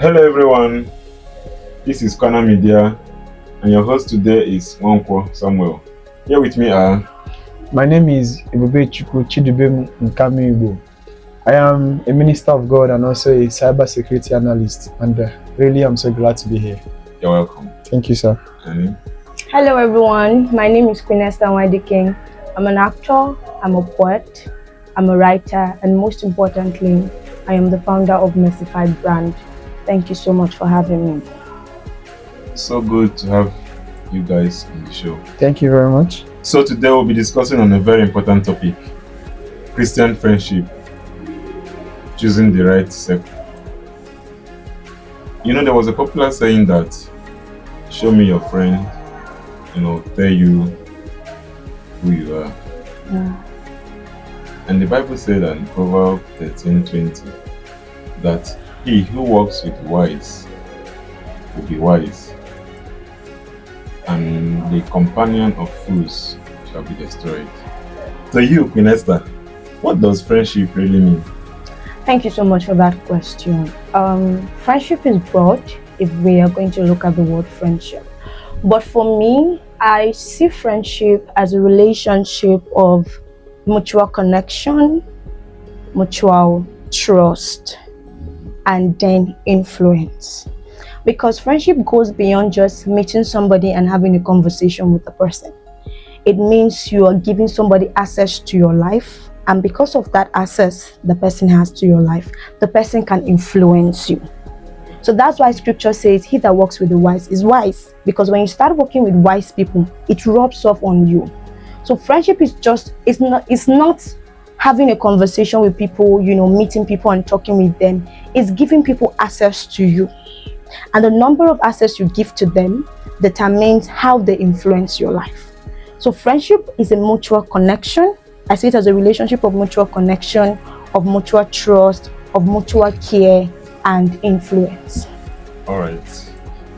Hello everyone, this is Kana Media and your host today is Nwankwo Samuel. Here with me are My name is Ebube Chukwu Chidubem Nkami Igbo. I am a minister of God and also a cybersecurity analyst, and really I'm so glad to be here. You're welcome. Thank you, sir. Annie? Hello everyone, my name is Queen Esther Nwadi King. I'm an actor, I'm a poet, I'm a writer, and most importantly, I am the founder of Mercified Brand. Thank you so much for having me. So good to have you guys on the show. Thank you very much. So today we'll be discussing on a very important topic, Christian friendship, choosing the right circle. There was a popular saying that, show me your friend, tell you who you are. Yeah. And the Bible said that in Proverbs 13:20 that he who walks with the wise will be wise, and the companion of fools shall be destroyed. So you, Queen Esther, what does friendship really mean? Thank you so much for that question. Friendship is broad if we are going to look at the word friendship. But for me, I see friendship as a relationship of mutual connection, mutual trust, and then influence. Because friendship goes beyond just meeting somebody and having a conversation with the person. It means you are giving somebody access to your life, and because of that access the person has to your life, the person can influence you. So that's why scripture says he that walks with the wise is wise, because when you start working with wise people, it rubs off on you. So friendship is it's not having a conversation with people, meeting people and talking with them. It's giving people access to you. And the number of access you give to them determines how they influence your life. So friendship is a mutual connection. I see it as a relationship of mutual connection, of mutual trust, of mutual care and influence. All right.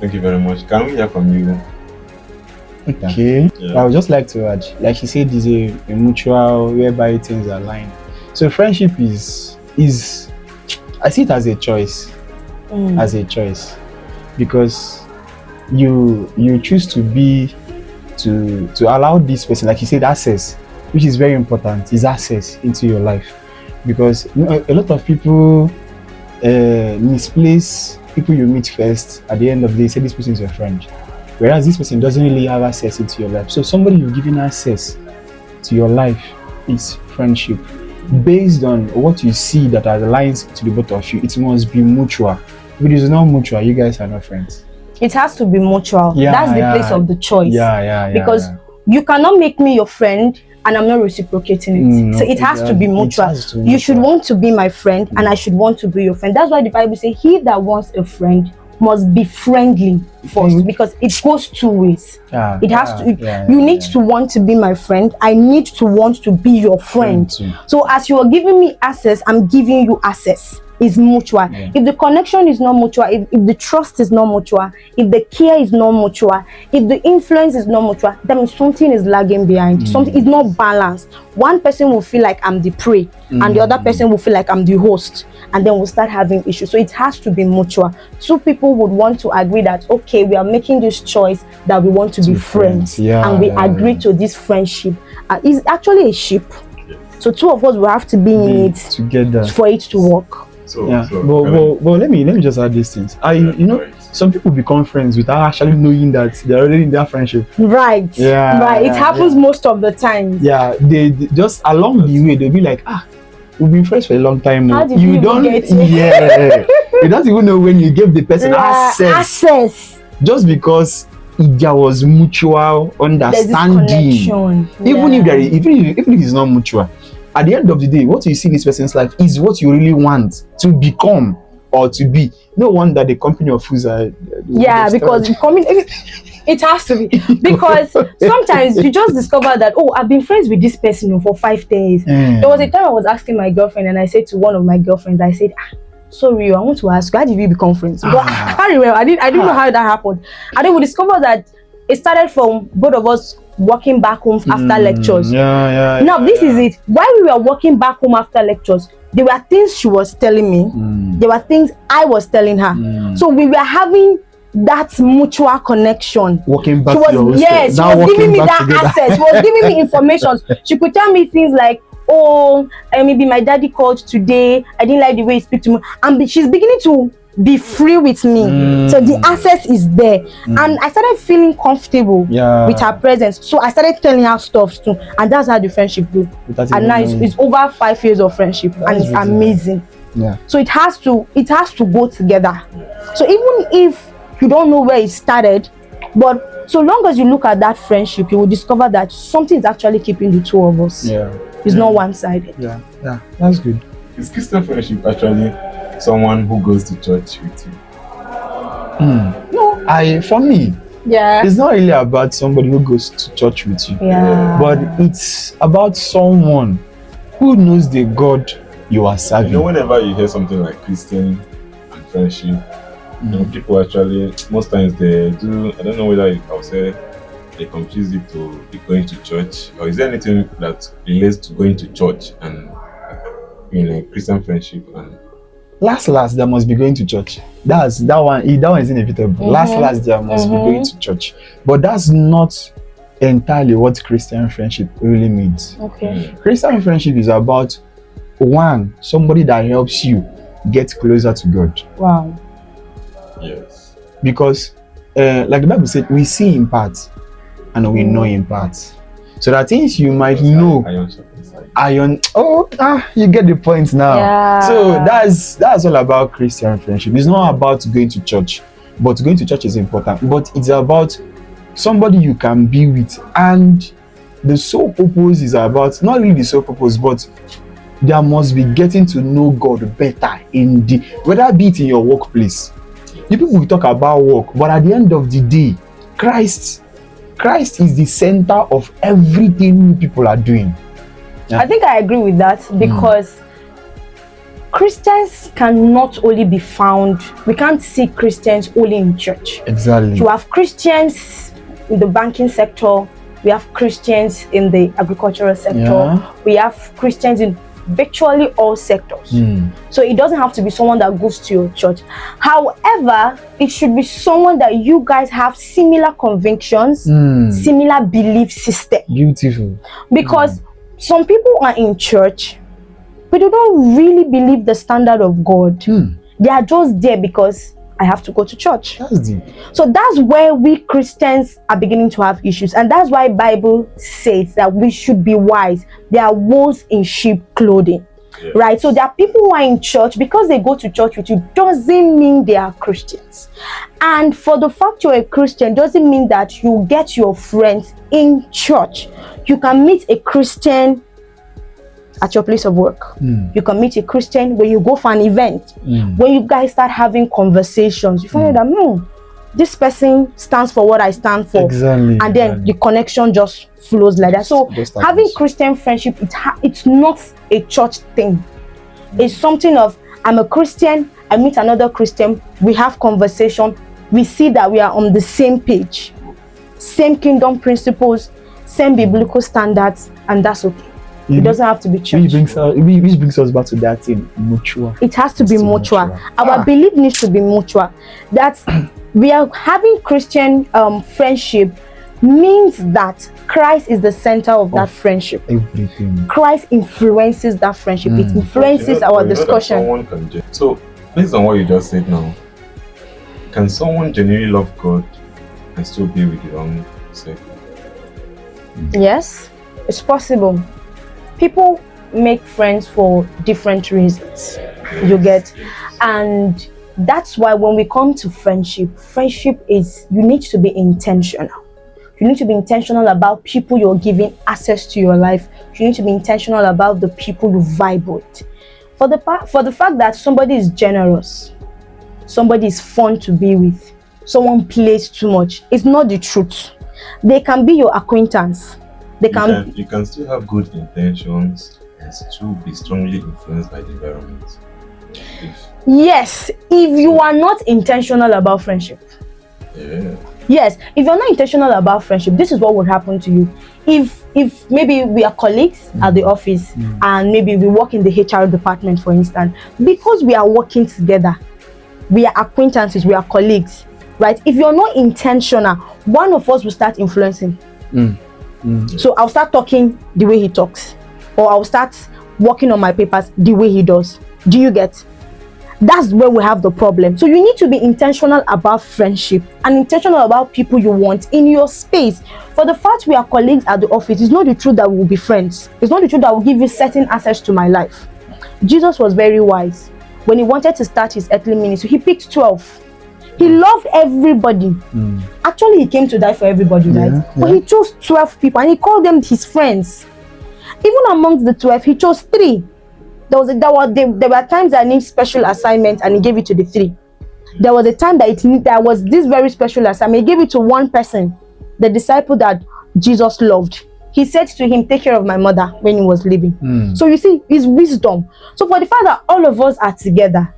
Thank you very much. Can we hear from you? Okay. Yeah. I would just like to add, like she said, is a mutual whereby things are aligned. So friendship is I see it as a choice. As a choice, because you choose to allow this person, like you said, access, which is very important, is access into your life. Because a lot of people misplace people you meet first. At the end of the day, say this person is your friend, whereas this person doesn't really have access into your life. So somebody you've given access to your life is friendship. Based on what you see that aligns to the both of you, it must be mutual. If it is not mutual, you guys are not friends. It has to be mutual. That's the place of the choice. Because you cannot make me your friend and I'm not reciprocating it. So it has to be mutual. You should want to be my friend and I should want to be your friend. That's why the Bible says he that wants a friend must be friendly first, because it goes two ways. It has to. You need to want to be my friend. I need to want to be your friend. So as you are giving me access, I'm giving you access. Is mutual. If the connection is not mutual, if the trust is not mutual, if the care is not mutual, if the influence is not mutual, then something is lagging behind. Something is not balanced. One person will feel like I'm the prey and the other person will feel like I'm the host, and then we'll start having issues. So it has to be mutual. Two people would want to agree that, okay, we are making this choice that we want to be friends, and we agree to this friendship. It's actually a ship. So two of us will have to be in it together for it to work. But let me just add these things. Some people become friends without actually knowing that they're already in their friendship. Right. It happens most of the time. They just along the way they'll be like, we've been friends for a long time now. How did you don't get it? You don't even know when you gave the person access. Just because there was mutual understanding. Even if it's not mutual. At the end of the day, what you see in this person's life is what you really want to become or to be. No wonder the company of fools are. Because it has to be. Because sometimes you just discover that, I've been friends with this person for 5 days. There was a time I was asking my girlfriend, and I said to one of my girlfriends, I said, sorry, I want to ask you, how did we become friends? But I can't remember. I didn't know how that happened. And then we discovered that it started from both of us walking back home after lectures. Now, this is it. While we were walking back home after lectures, there were things she was telling me. There were things I was telling her. So we were having that mutual connection. Walking back She was, to your yes, she hostel. was giving me that Together. access. She was giving me information. She could tell me things like, oh, maybe my daddy called today. I didn't like the way he speak to me. And she's beginning to be free with me. So the access is there. And I started feeling comfortable with her presence. So I started telling her stuff too. And that's how the friendship grew. And now it's over 5 years of friendship. And it's amazing. So it has to go together. So even if you don't know where it started, but so long as you look at that friendship, you will discover that something is actually keeping the two of us. It's not one-sided. Yeah, that's good. Is Christian friendship actually someone who goes to church with you? No, for me, it's not really about somebody who goes to church with you. But it's about someone who knows the God you are serving. You know, whenever you hear something like Christian and friendship, you know, people actually, most times they do, I don't know whether I'll say they confuse it to be going to church, or is there anything that relates to going to church and Christian friendship? And last there must be going to church. That one is inevitable. Last there must be going to church. But that's not entirely what Christian friendship really means. Christian friendship is about somebody that helps you get closer to God. Wow. Yes. Because like the Bible said, we see in part and we know in part. So there are things you might know. You get the point now. So that's all about Christian friendship. It's not about going to church, but going to church is important. But it's about somebody you can be with, and the sole purpose is about not really the sole purpose, but there must be getting to know God better whether be it in your workplace. You people will talk about work, but at the end of the day, Christ is the center of everything you people are doing. I think I agree with that, because Christians cannot only be found, we can't see Christians only in church. Exactly. You have Christians in the banking sector, we have Christians in the agricultural sector, we have Christians in virtually all sectors. So it doesn't have to be someone that goes to your church. However, it should be someone that you guys have similar convictions, similar belief system. Beautiful. Because some people are in church, but they don't really believe the standard of God. They are just there because I have to go to church. That's deep. So that's where we Christians are beginning to have issues. And that's why Bible says that we should be wise. There are wolves in sheep clothing. Right? So there are people who are in church, because they go to church with you doesn't mean they are Christians. And for the fact you're a Christian doesn't mean that you get your friends in church. You can meet a Christian at your place of work. You can meet a Christian when you go for an event. When you guys start having conversations, you find out that this person stands for what I stand for. Exactly. And then the connection just flows like that. So having Christian friendship, it's not a church thing. It's something of, I'm a Christian, I meet another Christian, we have conversation, we see that we are on the same page, same kingdom principles, same biblical standards, and that's okay. It doesn't have to be church. Which brings us back to that thing, mutual. It has to be mutual. Our belief needs to be mutual. That we are having Christian friendship means that Christ is the center of that friendship. Everything. Christ influences that friendship. It influences our discussion. So, based on what you just said now, can someone genuinely love God and still be with the wrong sex? Yes, it's possible. People make friends for different reasons. You get, and that's why when we come to friendship is, you need to be intentional. You need to be intentional about people you're giving access to your life. You need to be intentional about the people you vibe with. For the fact that somebody is generous, somebody is fun to be with, someone plays too much, it's not the truth. They can be your acquaintance. You can still have good intentions and still be strongly influenced by the environment. Yes, if you are not intentional about friendship. Yes, if you're not intentional about friendship, this is what would happen to you. If maybe we are colleagues at the office and maybe we work in the HR department, for instance, because we are working together, we are acquaintances, we are colleagues, right? If you're not intentional, one of us will start influencing. So I'll start talking the way he talks, or I'll start working on my papers the way he does. Do you get? That's where we have the problem. So you need to be intentional about friendship and intentional about people you want in your space. For the fact we are colleagues at the office, it's not the truth that we'll be friends. It's not the truth that will give you certain access to my life. Jesus was very wise. When he wanted to start his earthly ministry, he picked 12. He loved everybody. Actually, he came to die for everybody, right? But he chose 12 people and he called them his friends. Even amongst the 12, he chose 3. There were times that I need special assignments and he gave it to the 3. There was a time that there was this very special assignment. He gave it to one person, the disciple that Jesus loved. He said to him, take care of my mother when he was leaving. So you see, his wisdom. So for the fact that all of us are together,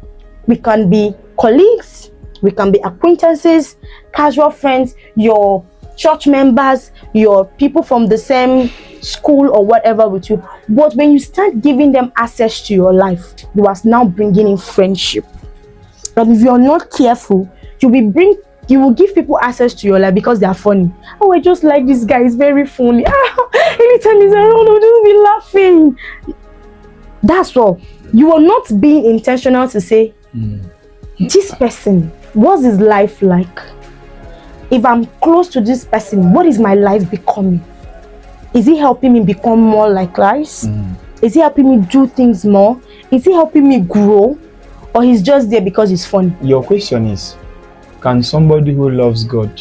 we can be colleagues, we can be acquaintances, casual friends, your church members, your people from the same school or whatever with you. But when you start giving them access to your life, you are now bringing in friendship. But if you're not careful, you will give people access to your life because they are funny. Oh, I just like this guy, he's very funny. Anytime he's around, I'll just be laughing. That's all. You are not being intentional to say, this person, what's his life like? If I'm close to this person, what is my life becoming? Is he helping me become more like Christ? Is he helping me do things more? Is he helping me grow? Or he's just there because he's funny? Your question is, can somebody who loves God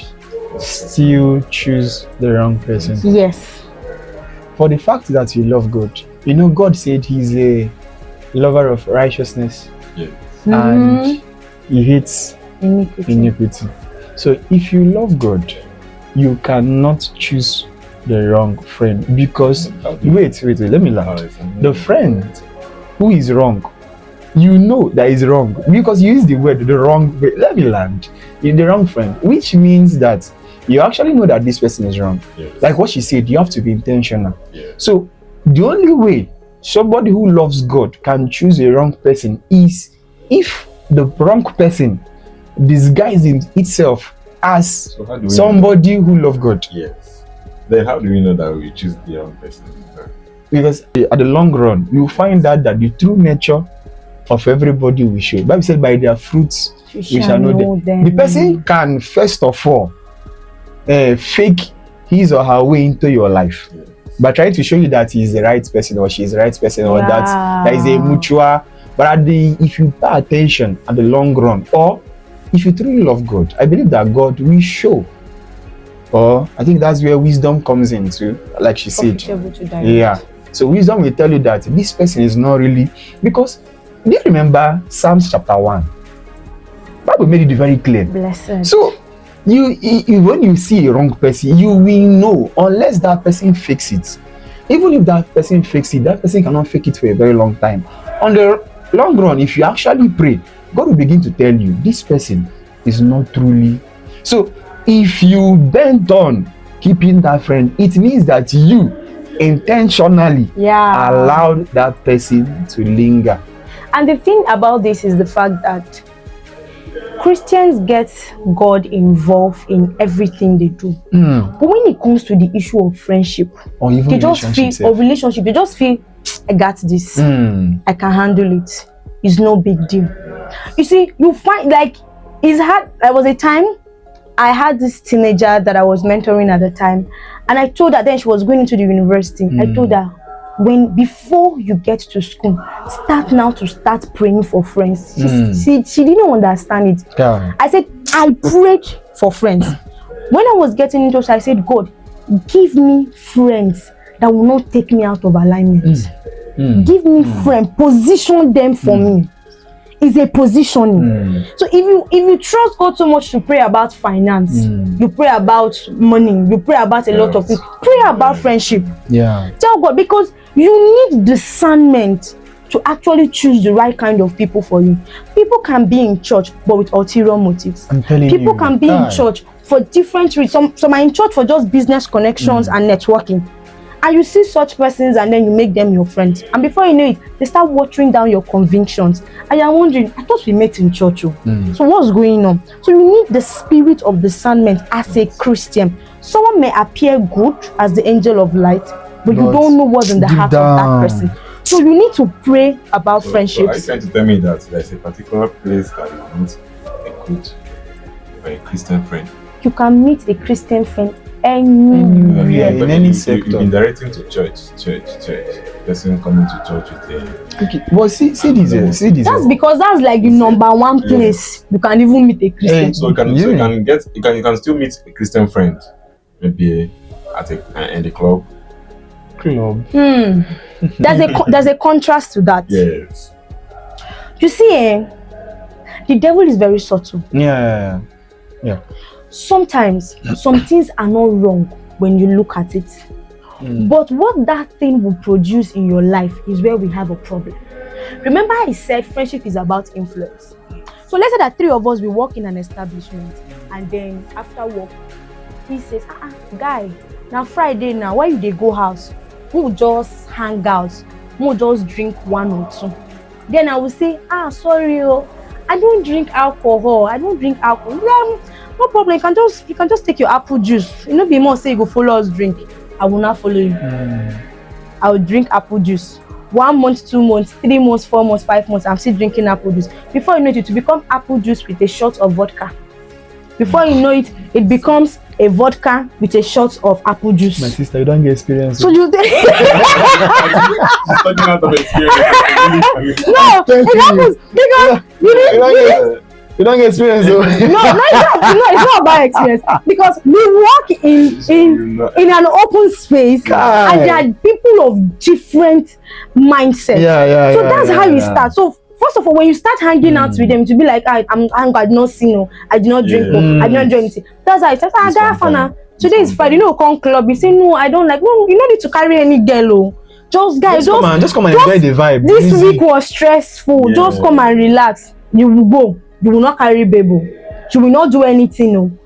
still choose the wrong person? Yes. For the fact that you love God, you know, God said he's a lover of righteousness and he hates iniquity. So if you love God, you cannot choose the wrong friend because wait, let me learn. The friend who is wrong, you know that is wrong because you use the word the wrong way. Let me land in the wrong friend, which means that you actually know that this person is wrong. Like what she said, you have to be intentional. So the only way somebody who loves God can choose a wrong person is if the wrong person disguises itself as somebody who loves God. Yes. Then how do we know that we choose the wrong person? Because at the long run, you find out that the true nature of everybody we show. Bible said, by their fruits we shall know them. The person can first of all fake his or her way into your life, by trying to show you that he is the right person or she is the right person, or that there is a mutual. But if you pay attention at the long run, or if you truly love God, I believe that God will show. Or I think that's where wisdom comes into, like she said. Yeah. So wisdom will tell you that this person is not really, because do you remember Psalms chapter 1? Bible made it very clear. Blessed. So you when you see a wrong person, you will know unless that person fakes it. Even if that person fakes it, that person cannot fake it for a very long time. On the long run, if you actually pray, God will begin to tell you this person is not truly. So if you bend on keeping that friend, it means that you intentionally allowed that person to linger. And the thing about this is the fact that Christians get God involved in everything they do. But when it comes to the issue of friendship, or even they just feel, or relationship, they just feel, I got this. I can handle it. It's no big deal. You see, you find like it's hard. There was a time I had this teenager that I was mentoring at the time, and I told her, then she was going into the university. I told her, before you get to school, start praying for friends. She didn't understand it. I said, I prayed for friends. When I was getting into it, I said, God, give me friends that will not take me out of alignment. Give me friends, position them for me. It's a positioning. So if you trust God so much to pray about finance, you pray about money, you pray about a lot of things, pray about friendship. Tell God, because you need discernment to actually choose the right kind of people for you. People can be in church but with ulterior motives. I'm telling People you. can be in church for different reasons. Some are in church for just business connections and networking. And you see such persons and then you make them your friends. And before you know it, they start watering down your convictions. And you're wondering, I thought we met in church. So what's going on? So you need the spirit of discernment as a Christian. Someone may appear good as the angel of light, but you don't know what's in the heart of that person. So you need to pray about friendships. So are you trying to tell me that there's a particular place that you meet a good or a Christian friend? You can meet a Christian friend anywhere. In any sector. You've been directing to church. Person coming to church with a... Okay, but see this. That's because that's like the number one place you can even meet a Christian. So you can still meet a Christian friend, maybe at in the club. There's a contrast to that. Yes. You see, the devil is very subtle. Yeah. Sometimes some things are not wrong when you look at it. But what that thing will produce in your life is where we have a problem. Remember I said friendship is about influence. So let's say that 3 of us we work in an establishment and then after work he says, guy, now Friday now, why you dey go house? We'll just hang out. We'll just drink 1 or 2. Then I will say, sorry, I don't drink alcohol. No problem. You can just take your apple juice. You know, be more say you go follow us drink. I will not follow you. I will drink apple juice. 1 month, 2 months, 3 months, 4 months, 5 months. I'm still drinking apple juice. Before you know it will become apple juice with a shot of vodka. Before you know it, it becomes a vodka with a shot of apple juice. My sister, you don't get experience. So you Talking out of experience. no, it happens because you don't get experience. no, it's not about experience because we work in an open space and there are people of different mindsets. So that's how you start. So first of all, when you start hanging out with them, to be like, I did not see I did not drink I did not do anything. That's how it starts. Today is Friday, come club. You say no, I don't like. No, you don't need to carry any girl. Just come and enjoy the vibe. This week was stressful. Just come and relax. You will go. You will not carry baby. You will not do anything.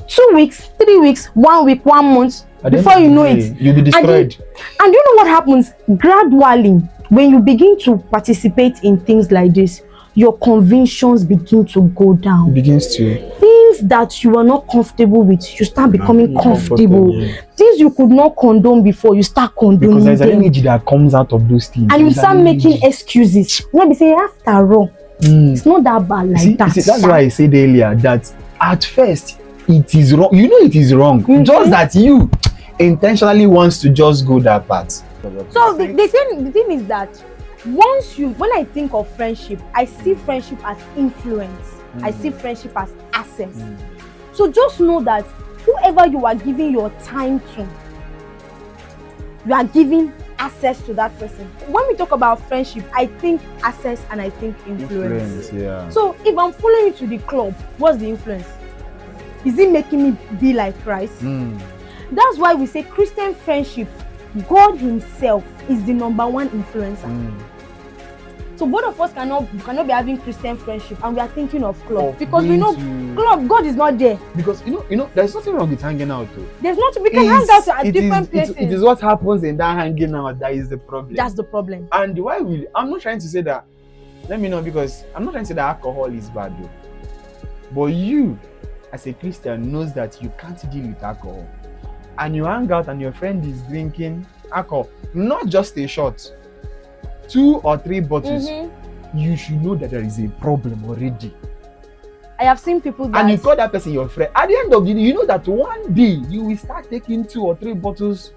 2 weeks, 3 weeks, 1 week, 1 month. Before you know it, you'll be destroyed. And you know what happens? Gradually, when you begin to participate in things like this, your convictions begin to go down. It begins to. Things that you are not comfortable with, you start becoming comfortable. Things you could not condone before, you start condoning. Because there's an them. energy that comes out of those things. And you start making excuses. You know, they say, after all, it's not that bad like that. That's why I said earlier that at first, it is wrong. You know it is wrong. Just that you intentionally wants to just go that path. So the thing is that when I think of friendship, I see friendship as influence. I see friendship as access. So just know that whoever you are giving your time to, you are giving access to that person. When we talk about friendship, I think access and I think influence. So if I'm following you to the club, what's the influence? Is it making me be like Christ? That's why we say Christian friendship, God himself is the #1 influencer. So both of us cannot be having Christian friendship and we are thinking of club because we know club, God is not there. Because you know there's nothing wrong with hanging out too. There's nothing, we can hang out at different places. It is what happens in that hanging out that is the problem. That's the problem. And I'm not trying to say that, let me know, because I'm not trying to say that alcohol is bad though. But you, as a Christian, knows that you can't deal with alcohol. And you hang out and your friend is drinking alcohol, not just a shot, 2 or 3 bottles, you should know that there is a problem already. I have seen people that... And you call that person your friend. At the end of the day, you know that one day you will start taking 2 or 3 bottles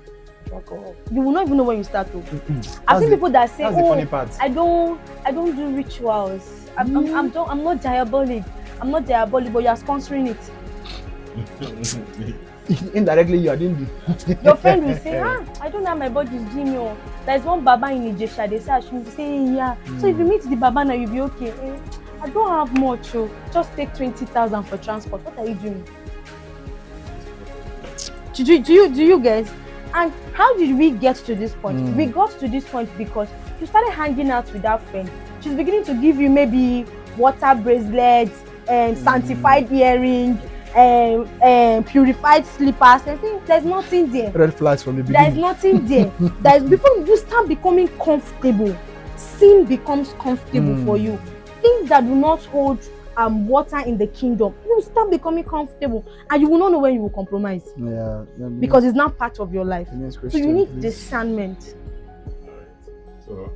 of alcohol. You will not even know when you start to. I've seen people that say, that's the funny part. I don't do rituals. I'm not diabolic. I'm not diabolic, but you are sponsoring it. Indirectly, you are doing it. Your friend will say, I don't know how my body is doing. There's one Baba in Ijesha. They say I should say, yeah. So if you meet the Baba now, you'll be okay. I don't have much. Just take 20,000 for transport. What are you doing? Do you guys? And how did we get to this point? We got to this point because you started hanging out with that friend. She's beginning to give you maybe water bracelets, sanctified earring, purified slippers. There's nothing there. Red flags from the There's beginning. nothing there. Before you start becoming comfortable, sin becomes comfortable for you. Things that do not hold water in the kingdom, you will start becoming comfortable, and you will not know when you will compromise Yeah. because it's not part of your life. Next So question, you need please. discernment. So,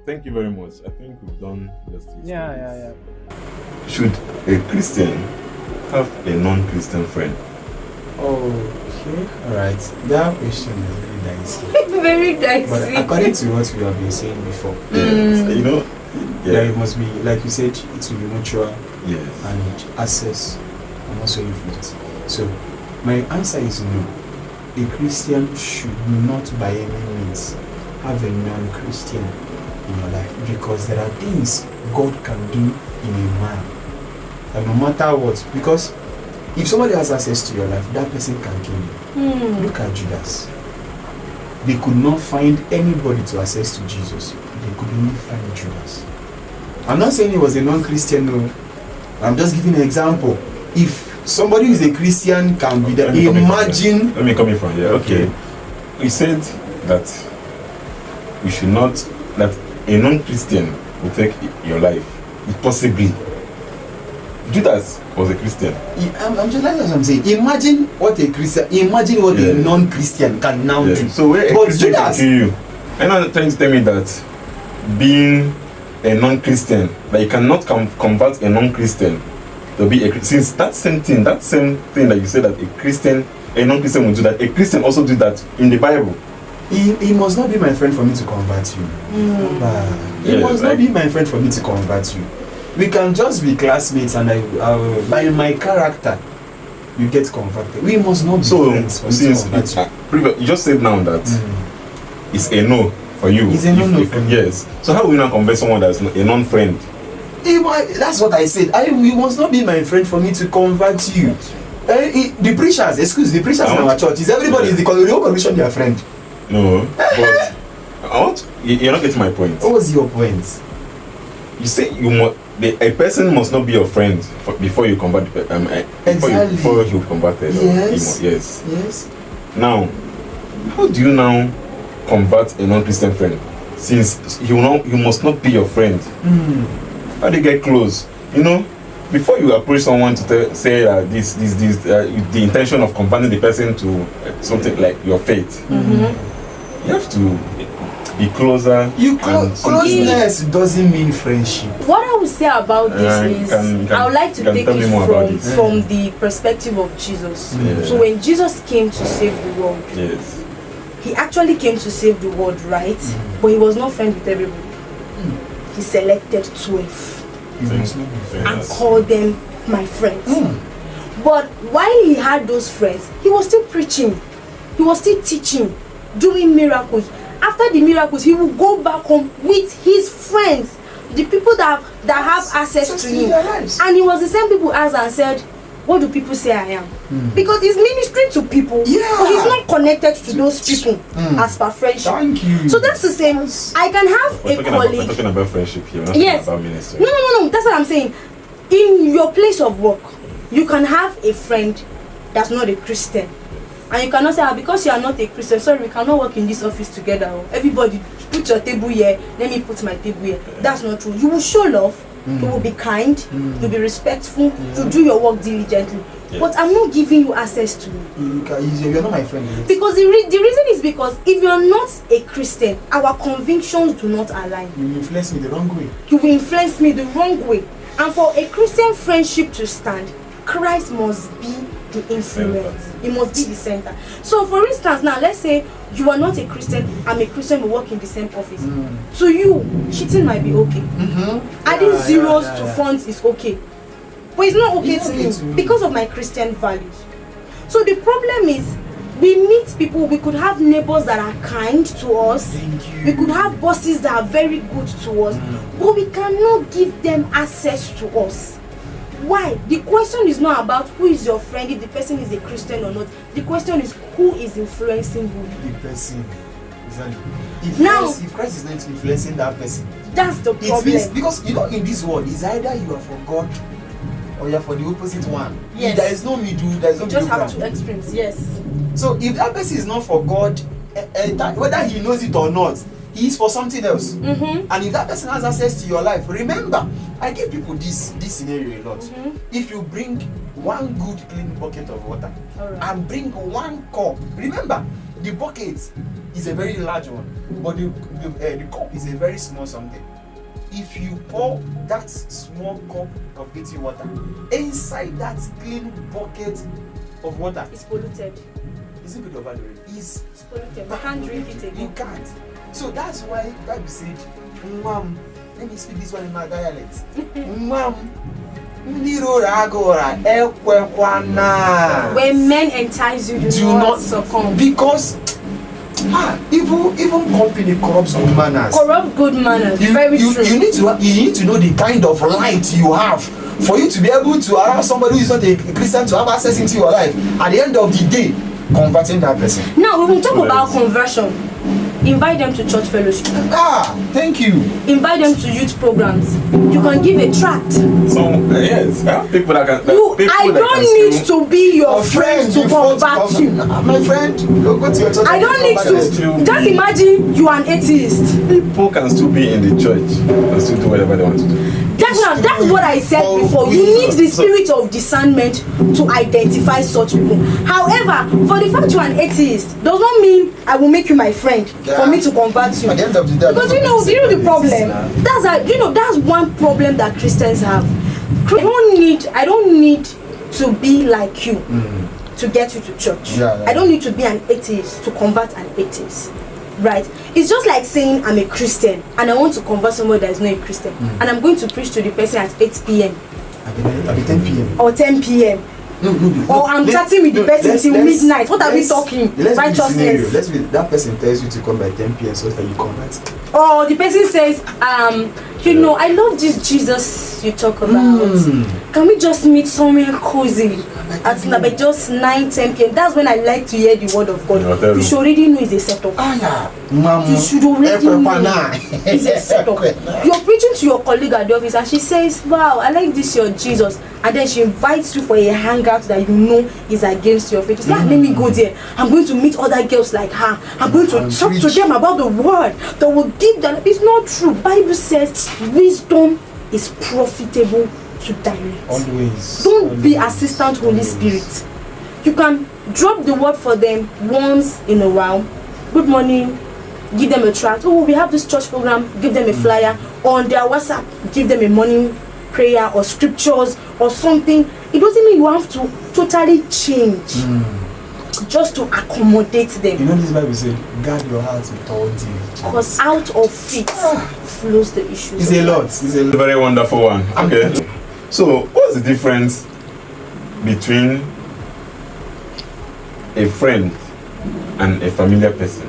thank you very much. I think we've done justice. Yeah. Should a Christian have a non-Christian friend? Okay, alright. That question is really dicey. Very But dicey. according to what we have been saying before, Yes. You know, there must be, like you said, it will be mutual yes. and access and also influence. So, my answer is no. A Christian should not by any means have a non-Christian in your life, because there are things God can do in a man. And no matter what, because if somebody has access to your life, that person can kill you. Look at Judas. They could not find anybody to access to Jesus. They could only find Judas. I'm not saying he was a non-Christian, no. I'm just giving an example. If somebody who is a Christian can be there, imagine. Let me come in from here. Okay. We said that we should not, that a non-Christian will take your life. Possibly. Judas was a Christian. I'm just like what I'm saying. Imagine what a Christian, imagine what a non-Christian can now do. So where a But Christian can Judas, kill you. And now trying to tell me that being a non-Christian, that you cannot convert a non-Christian to be a, since that same thing that you said that a non-Christian will do that, a Christian also do that in the Bible. he must not be my friend for me to convert you. He must not be my friend for me to convert you. We can just be classmates, and by my character, you get converted. We must not be friends for me to convert you. You just said now that it's a no for you. It's a no for me. Yes. So how will you now convert someone that's a non-friend? That's what I said. You must not be my friend for me to convert you. The preachers in our church, is everybody is the whole congregation their friend? No, but you're not getting my point. What was your point? You say a person must not be your friend before you convert. Exactly. Before you converted. Yes. Yes. Now, how do you now convert a non-Christian friend? Since he must not be your friend. How do you get close? You know, before you approach someone to say the intention of converting the person to something like your faith, you have to be closer. Closeness doesn't mean friendship. What I would say about this is, I would like to take it from the perspective of Jesus. Yeah. So when Jesus came to save the world, Yes. he actually came to save the world, right? But he was not friends with everybody. He selected 12 and called them my friends. But while he had those friends, he was still preaching, he was still teaching, doing miracles. After the miracles, he will go back home with his friends, the people that have access to him. And he was the same people as and said, what do people say I am? Because he's ministering to people, but he's not connected to those people as per friendship. Thank you. So that's the same. I can have a colleague. We're talking about friendship here. We're not Yes. talking about ministry. No. That's what I'm saying. In your place of work, you can have a friend that's not a Christian. And you cannot say, because you are not a Christian, sorry, we cannot work in this office together. Everybody, put your table here, let me put my table here. That's not true. You will show love, you will be kind, you'll be respectful, you do your work diligently. But I'm not giving you access to me. You're not my friend. Because the reason is because if you're not a Christian, our convictions do not align. You influence me the wrong way. You will influence me the wrong way. And for a Christian friendship to stand, Christ must be the influence. He must be the center. So for instance, now let's say you are not a Christian, I'm a Christian, we work in the same office. To you, cheating might be okay. Adding zeros to funds is okay. But it's not okay to me because of my Christian values. So the problem is, we meet people, we could have neighbors that are kind to us, we could have bosses that are very good to us, but we cannot give them access to us. Why? The question is not about who is your friend, if the person is a Christian or not. The question is who is influencing who. The person. Exactly. If Now- Christ is not influencing that person, That's the it problem. means, because you know in this world, it's either you are for God or you are for the opposite one. Yes. There is no middle. There is no You just middle have ground. to experience. Yes. So if that person is not for God, whether he knows it or not, he is for something else. Mm-hmm. And if that person has access to your life, remember, I give people this scenario a lot. Mm-hmm. If you bring one good clean bucket of water Alright. and bring one cup, remember the bucket is a very large one, but the cup is a very small something. If you pour that small cup of dirty water inside that clean bucket of water, It's polluted. is it good or bad already? It's polluted. You can't drink it You again. can't. So that's why Bible said, Mwam, let me speak this one in my dialect. Mwam, ndiro ragora ekwekwana. When men entice you, do not succumb. Because even company corrupts good manners. Corrupt good manners. Very true. You need to know the kind of light you have for you to be able to allow somebody who is not a Christian to have access into your life. At the end of the day, converting that person. Now we will talk about conversion. Invite them to church fellowship. Thank you. Invite them to youth programs. You can give a tract. So yes, I have people that can. I don't need to be your friend to convert you. My friend, go to your church. I don't need to. Just imagine you are an atheist. People can still be in the church and still do whatever they want to do. That's what I said before. You need the spirit of discernment to identify such people. However, for the fact you're an atheist does not mean I will make you my friend for me to convert you. At the end of the day, Because you know the problem. That's one problem that Christians have. I don't need to be like you to get you to church. Yeah. I don't need to be an atheist to convert an atheist. Right? It's just like saying I'm a Christian and I want to convert somebody that is not a Christian and I'm going to preach to the person at 8 p.m. At the 10 p.m. or 10 p.m. Or I'm chatting with the person till midnight. What are we talking? Righteousness. Let's be that person tells you to come by 10 p.m. so that you convert. Or the person says, I love this Jesus you talk about. Can we just meet somewhere cozy at by just 9-10 p.m.? That's when I like to hear the word of God. You should already know it's a setup. You should already know it's a setup. You're preaching to your colleague at the office and she says, wow, I like this your Jesus. And then she invites you for a hangout that you know is against your faith. You say, let me go there. I'm going to meet other girls like her. I'm going to talk to them about the word that will give them. It's not true. Bible says wisdom is profitable to direct. Always. Don't be assistant Holy Spirit. You can drop the word for them once in a while. Good morning. Give them a tract. Oh, we have this church program. Give them a flyer. On their WhatsApp, give them a morning prayer or scriptures or something. It doesn't mean you have to totally change just to accommodate them. You know this Bible said, guard your heart with all diligence. Because out of it flows the issues. It's a lot. It's a lot. Very wonderful one. Okay. So what's the difference between a friend and a familiar person?